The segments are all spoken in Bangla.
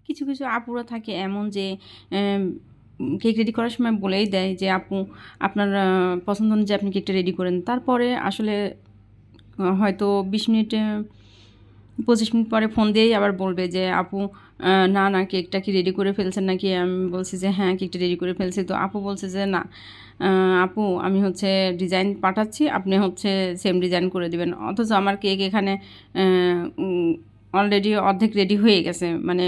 কিছু কিছু আপুরা থাকে এমন যে কেক রেডি করার সময় বলেই দেয় যে আপু আপনার পছন্দ অনুযায়ী আপনি কেকটা রেডি করেন। তারপরে আসলে হয়তো 20 মিনিটে 25 মিনিট পরে ফোন দিয়েই আবার বলবে যে আপু না কেকটা কি রেডি করে ফেলছেন নাকি? আমি বলছি যে হ্যাঁ কেকটা রেডি করে ফেলছি। তো আপু বলছে যে না আপু আমি হচ্ছে ডিজাইন পাঠাচ্ছি, আপনি হচ্ছে সেম ডিজাইন করে দিবেন। অথচ আমার কেক এখানে অলরেডি অর্ধেক রেডি হয়ে গেছে, মানে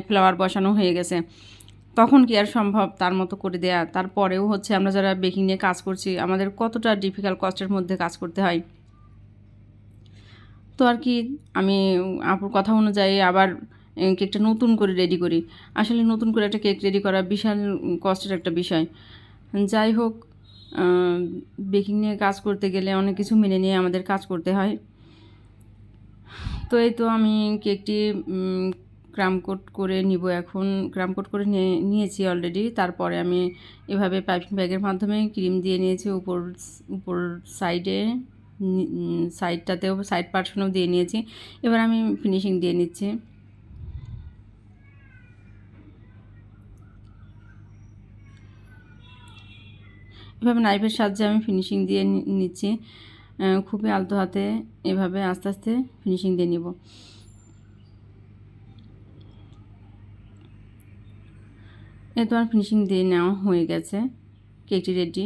ফ্লাওয়ার বসানো হয়ে গেছে। তখন কি আর সম্ভব তার মতো করে দেয়া? তারপরেও হচ্ছে আমরা যারা বেকিং নিয়ে কাজ করছি আমাদের কতটা ডিফিকাল্ট কষ্টের মধ্যে কাজ করতে হয়। তো আর কি আমি আপুর কথা অনুযায়ী আবার কেকটা নতুন করে রেডি করি। আসলে নতুন করে একটা কেক রেডি করা বিশাল কষ্টের একটা বিষয়। যাই হোক, বেকিং নিয়ে কাজ করতে গেলে অনেক কিছু মেনে নিয়ে আমাদের কাজ করতে হয়। তো এই তো আমি কেকটি ক্রাম কোট করে নিব এখন। ক্রাম কোট করে নিয়েছি অলরেডি। তারপরে আমি এভাবে পাইপিং ব্যাগের মাধ্যমে ক্রিম দিয়ে নিয়েছি উপর সাইডে, সাইডটাতেও সাইড পার্টনেও দিয়ে নিয়েছি। এবার আমি ফিনিশিং দিয়ে নিচ্ছি। এভাবে নাইফের সাহায্যে আমি ফিনিশিং দিয়ে নিচ্ছি। খুবই আলতো হাতে এভাবে আস্তে আস্তে ফিনিশিং দিয়ে নিব। এই তো আমার ফিনিশিং দিয়ে নেওয়া হয়ে গেছে, কেকটি রেডি।